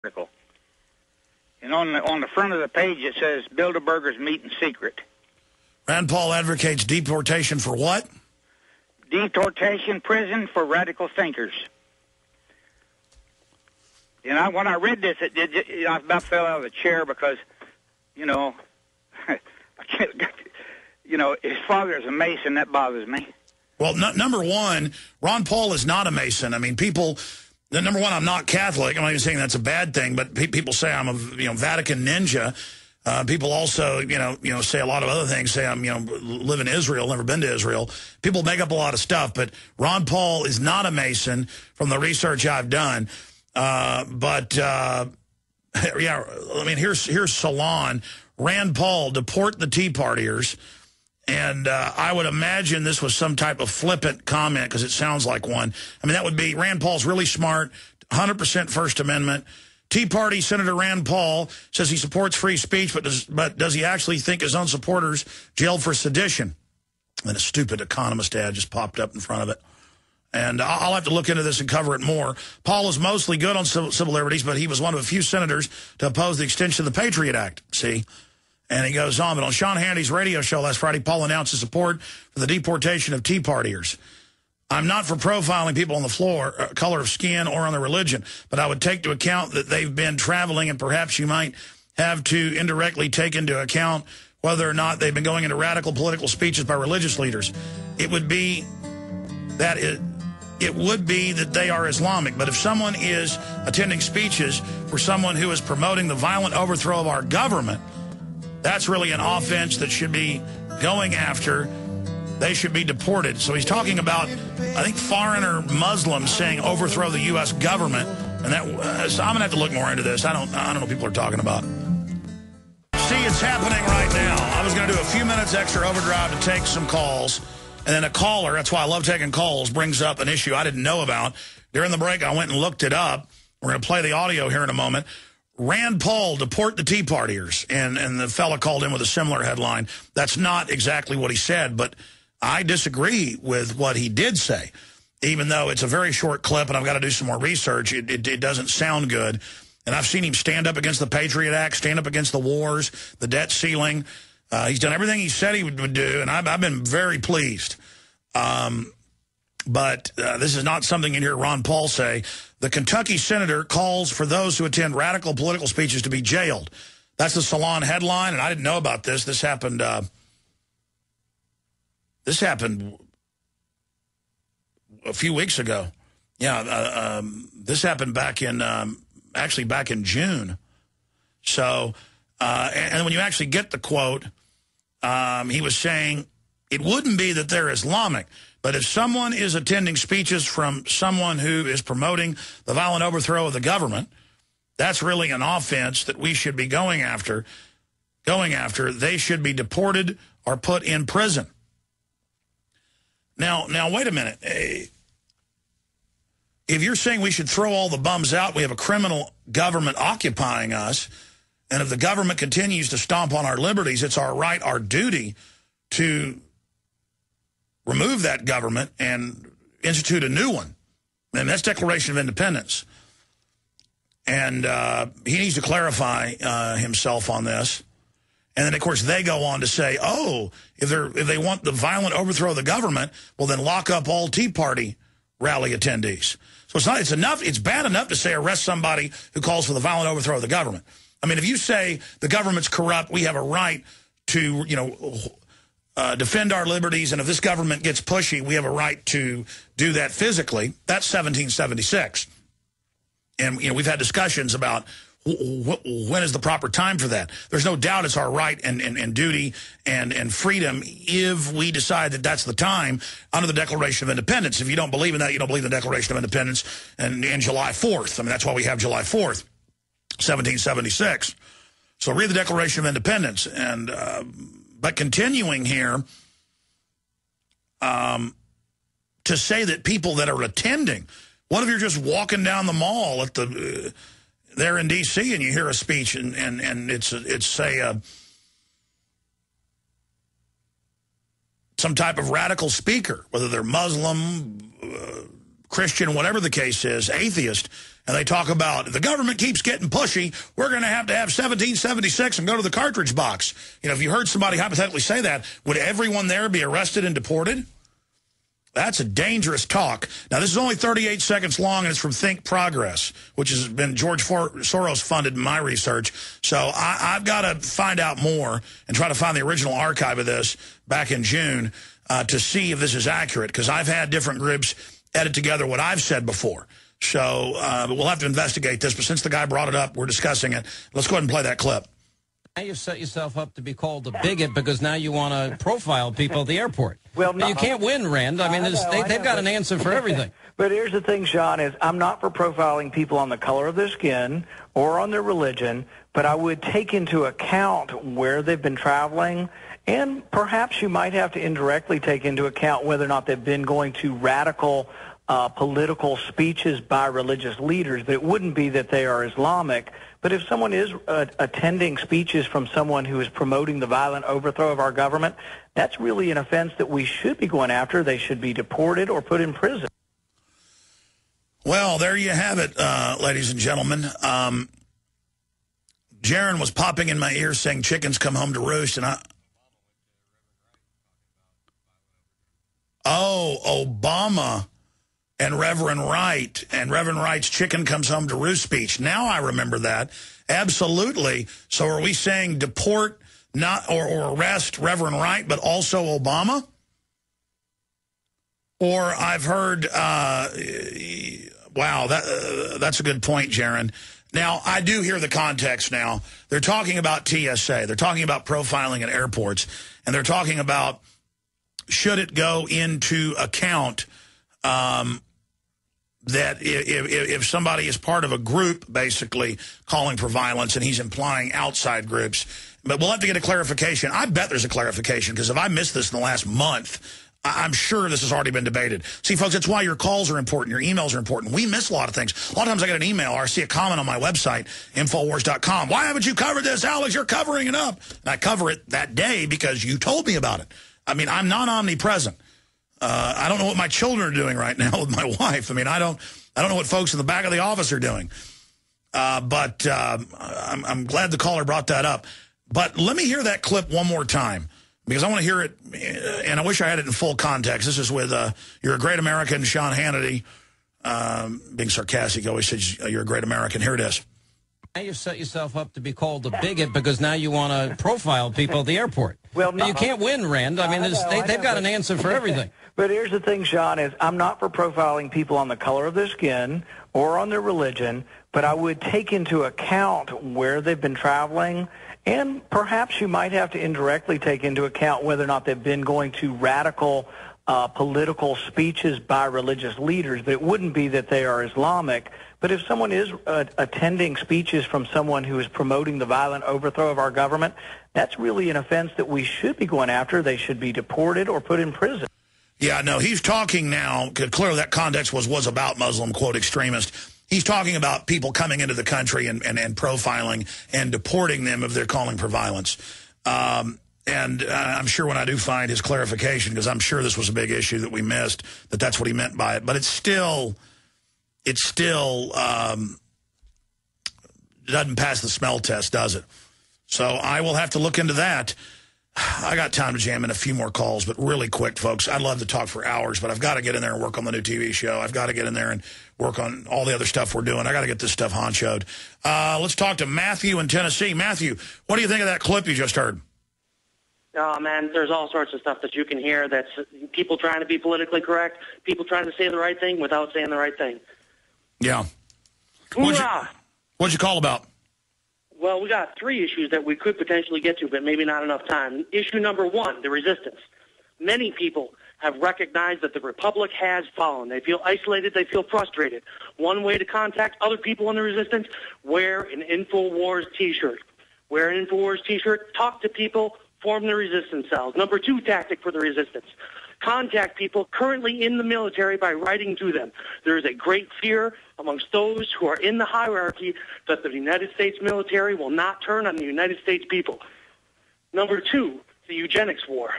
article. And on the front of the page it says Bilderbergers meet in secret. Rand Paul advocates deportation for what? Deportation prison for radical thinkers. And when I read this, I about fell out of the chair because, I can't, his father is a Mason. That bothers me. Well, number one, Ron Paul is not a Mason. I mean, number one, I'm not Catholic. I'm not even saying that's a bad thing, but people say I'm a Vatican ninja. People also, say a lot of other things. Say I'm, live in Israel, never been to Israel. People make up a lot of stuff, but Ron Paul is not a Mason from the research I've done. Yeah, I mean, here's Salon. Rand Paul, deport the Tea Partiers. And I would imagine this was some type of flippant comment because it sounds like one. I mean, that would be Rand Paul's really smart, 100% First Amendment. Tea Party Senator Rand Paul says he supports free speech, but does he actually think his own supporters jailed for sedition? And a stupid Economist ad just popped up in front of it. And I'll have to look into this and cover it more. Paul is mostly good on civil liberties, but he was one of a few senators to oppose the extension of the Patriot Act. See? And he goes on. But on Sean Hannity's radio show last Friday, Paul announced his support for the deportation of Tea Partiers. I'm not for profiling people on the floor, color of skin, or on their religion, but I would take into account that they've been traveling, and perhaps you might have to indirectly take into account whether or not they've been going into radical political speeches by religious leaders. It would be that they are Islamic. But if someone is attending speeches for someone who is promoting the violent overthrow of our government, that's really an offense that should be going after. They should be deported. So he's talking about, I think, foreigner Muslims saying overthrow the U.S. government. And that, so I'm going to have to look more into this. I don't know what people are talking about. See, it's happening right now. I was going to do a few minutes extra overdrive to take some calls. And then a caller, that's why I love taking calls, brings up an issue I didn't know about. During the break, I went and looked it up. We're going to play the audio here in a moment. Rand Paul, deport the Tea Partiers. And the fella called in with a similar headline. That's not exactly what he said, but I disagree with what he did say. Even though it's a very short clip and I've got to do some more research, it doesn't sound good. And I've seen him stand up against the Patriot Act, stand up against the wars, the debt ceiling. He's done everything he said he would do, and I've been very pleased. But this is not something you hear Ron Paul say. The Kentucky senator calls for those who attend radical political speeches to be jailed. That's the Salon headline, and I didn't know about this. This happened a few weeks ago. Yeah, this happened back in, actually back in June. So, and when you actually get the quote, he was saying, it wouldn't be that they're Islamic, but if someone is attending speeches from someone who is promoting the violent overthrow of the government, that's really an offense that we should be going after. They should be deported or put in prison. Now, wait a minute. If you're saying we should throw all the bums out, we have a criminal government occupying us, and if the government continues to stomp on our liberties, it's our right, our duty to remove that government and institute a new one. And that's Declaration of Independence. And he needs to clarify himself on this. And then, of course, they go on to say, oh, if they want the violent overthrow of the government, well, then lock up all Tea Party rally attendees. So it's bad enough to say arrest somebody who calls for the violent overthrow of the government. I mean, if you say the government's corrupt, we have a right to, defend our liberties, and if this government gets pushy, we have a right to do that physically. That's 1776. And, we've had discussions about when is the proper time for that. There's no doubt it's our right and duty and freedom if we decide that that's the time under the Declaration of Independence. If you don't believe in that, you don't believe in the Declaration of Independence and July 4th. I mean, that's why we have July 4th, 1776. So read the Declaration of Independence. And but continuing here, to say that people that are attending, what if you're just walking down the mall at the there in D.C. and you hear a speech and it's say some type of radical speaker, whether they're Muslim, Christian, whatever the case is, atheist, and they talk about the government keeps getting pushy, we're going to have 1776 and go to the cartridge box. You know, if you heard somebody hypothetically say that, would everyone there be arrested and deported? That's a dangerous talk. Now, this is only 38 seconds long, and it's from Think Progress, which has been George Soros funded in my research. So I've got to find out more and try to find the original archive of this back in June to see if this is accurate, because I've had different groups edit together what I've said before. So we'll have to investigate this. But since the guy brought it up, we're discussing it. Let's go ahead and play that clip. Now you've set yourself up to be called a bigot because now you want to profile people at the airport. Well, no, you can't win, Rand. I mean, they've got an answer for everything. But here's the thing, Sean, is I'm not for profiling people on the color of their skin or on their religion, but I would take into account where they've been traveling, and perhaps you might have to indirectly take into account whether or not they've been going to radical political speeches by religious leaders. But it wouldn't be that they are Islamic. But if someone is attending speeches from someone who is promoting the violent overthrow of our government, that's really an offense that we should be going after. They should be deported or put in prison. Well, there you have it, ladies and gentlemen. Jaron was popping in my ear saying chickens come home to roost, and Obama and Reverend Wright, and Reverend Wright's chicken comes home to roost speech. Now I remember that. Absolutely. So are we saying deport not or arrest Reverend Wright, but also Obama? Or I've heard, wow, that's a good point, Jaron. Now, I do hear the context now. They're talking about TSA. They're talking about profiling at airports. And they're talking about should it go into account that if somebody is part of a group, basically, calling for violence, and he's implying outside groups. But we'll have to get a clarification. I bet there's a clarification, because if I missed this in the last month, I'm sure this has already been debated. See, folks, that's why your calls are important. Your emails are important. We miss a lot of things. A lot of times I get an email or I see a comment on my website, Infowars.com. Why haven't you covered this, Alex? You're covering it up. And I cover it that day because you told me about it. I mean, I'm not omnipresent. I don't know what my children are doing right now with my wife. I mean, I don't know what folks in the back of the office are doing. But I'm glad the caller brought that up. But let me hear that clip one more time, because I want to hear it, and I wish I had it in full context. This is with You're a Great American, Sean Hannity. Being sarcastic, always says you're a great American. Here it is. Now you've set yourself up to be called a bigot because now you want to profile people at the airport. Well, no, you can't win, Rand. I mean, they've got an answer for everything. But here's the thing, Sean, is I'm not for profiling people on the color of their skin or on their religion, but I would take into account where they've been traveling, and perhaps you might have to indirectly take into account whether or not they've been going to radical political speeches by religious leaders. But it wouldn't be that they are Islamic. But if someone is attending speeches from someone who is promoting the violent overthrow of our government, that's really an offense that we should be going after. They should be deported or put in prison. Yeah, no, he's talking now, clearly that context was about Muslim, quote, extremist. He's talking about people coming into the country and profiling and deporting them if they're calling for violence. And I'm sure when I do find his clarification, because I'm sure this was a big issue that we missed, that's what he meant by it. But it still doesn't pass the smell test, does it? So I will have to look into that. I got time to jam in a few more calls, but really quick, folks. I'd love to talk for hours, but I've got to get in there and work on the new TV show. I've got to get in there and work on all the other stuff we're doing. I got to get this stuff honchoed. Let's talk to Matthew in Tennessee. Matthew, what do you think of that clip you just heard? Oh, man, there's all sorts of stuff that you can hear that's people trying to be politically correct, people trying to say the right thing without saying the right thing. Yeah. What'd you call about? Well, we got three issues that we could potentially get to, but maybe not enough time. Issue number one, the resistance. Many people have recognized that the Republic has fallen. They feel isolated. They feel frustrated. One way to contact other people in the resistance, wear an Infowars T-shirt. Wear an Infowars T-shirt, talk to people, form the resistance cells. Number two tactic for the resistance. Contact people currently in the military by writing to them. There is a great fear amongst those who are in the hierarchy that the United States military will not turn on the United States people. Number two, the eugenics war.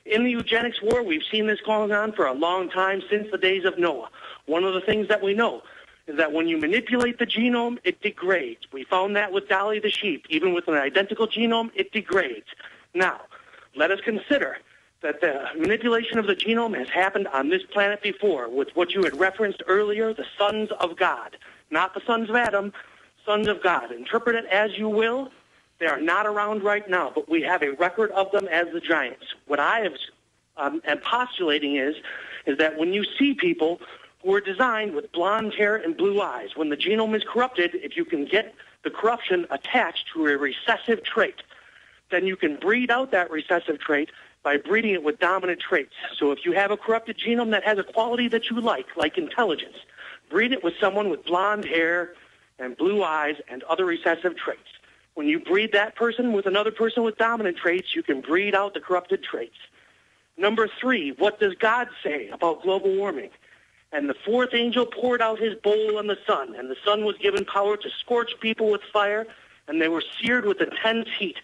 In the eugenics war, we've seen this going on for a long time, since the days of Noah. One of the things that we know is that when you manipulate the genome, it degrades. We found that with Dolly the sheep. Even with an identical genome, it degrades. Now, let us consider that the manipulation of the genome has happened on this planet before with what you had referenced earlier, the sons of God. Not the sons of Adam, sons of God. Interpret it as you will. They are not around right now, but we have a record of them as the giants. What I am postulating is that when you see people who are designed with blonde hair and blue eyes, when the genome is corrupted, if you can get the corruption attached to a recessive trait, then you can breed out that recessive trait by breeding it with dominant traits. So if you have a corrupted genome that has a quality that you like intelligence, breed it with someone with blonde hair and blue eyes and other recessive traits. When you breed that person with another person with dominant traits, you can breed out the corrupted traits. Number 3, what does God say about global warming? And the fourth angel poured out his bowl on the sun, and the sun was given power to scorch people with fire, and they were seared with intense heat.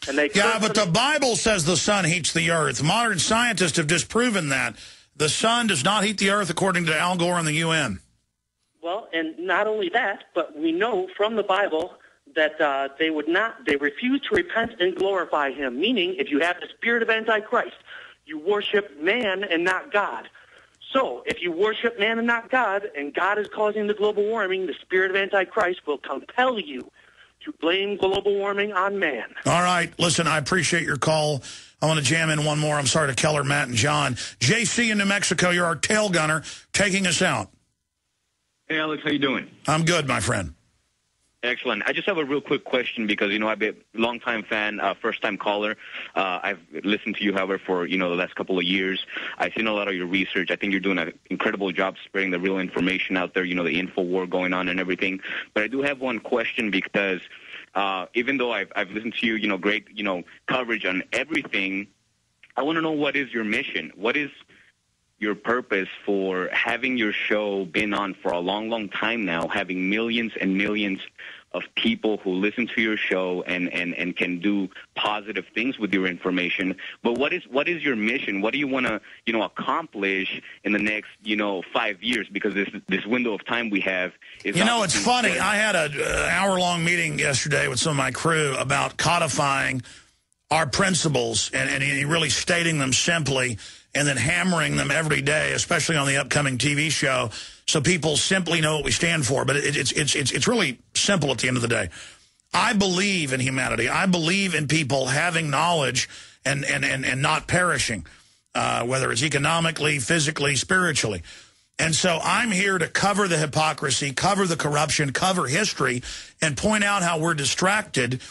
And they but the Bible says the sun heats the earth. Modern scientists have disproven that. The sun does not heat the earth, according to Al Gore and the UN. Well, and not only that, but we know from the Bible that they refuse to repent and glorify him, meaning if you have the spirit of Antichrist, you worship man and not God. So if you worship man and not God, and God is causing the global warming, the spirit of Antichrist will compel you to blame global warming on man. All right. Listen, I appreciate your call. I want to jam in one more. I'm sorry to Keller, Matt, and John. JC in New Mexico, you're our tail gunner, taking us out. Hey, Alex, how you doing? I'm good, my friend. Excellent. I just have a real quick question because, I've been a long-time fan, first-time caller. I've listened to you, however, for, the last couple of years. I've seen a lot of your research. I think you're doing an incredible job spreading the real information out there, the info war going on and everything. But I do have one question because even though I've listened to you, great, coverage on everything, I want to know, what is your mission? What is your purpose for having your show been on for a long, long time now, having millions and millions of people who listen to your show and can do positive things with your information? But what is your mission? What do you want to, accomplish in the next, 5 years? Because this window of time we have is... it's funny. I had an hour-long meeting yesterday with some of my crew about codifying our principles and really stating them simply and then hammering them every day, especially on the upcoming TV show, so people simply know what we stand for. But it's really simple at the end of the day. I believe in humanity. I believe in people having knowledge and not perishing, whether it's economically, physically, spiritually. And so I'm here to cover the hypocrisy, cover the corruption, cover history, and point out how we're distracted,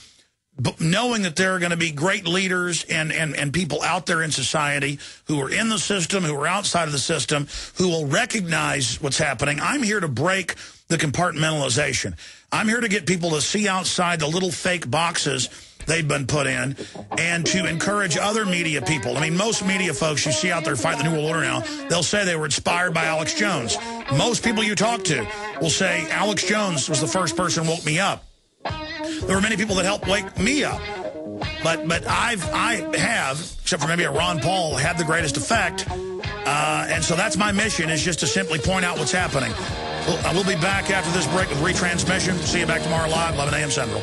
but knowing that there are going to be great leaders and people out there in society who are in the system, who are outside of the system, who will recognize what's happening. I'm here to break the compartmentalization. I'm here to get people to see outside the little fake boxes they've been put in and to encourage other media people. I mean, most media folks you see out there fighting the New World Order now, they'll say they were inspired by Alex Jones. Most people you talk to will say Alex Jones was the first person who woke me up. There were many people that helped wake me up. But I have, except for maybe a Ron Paul, had the greatest effect. And so that's my mission, is just to simply point out what's happening. We'll be back after this break with retransmission. See you back tomorrow live, 11 a.m. Central.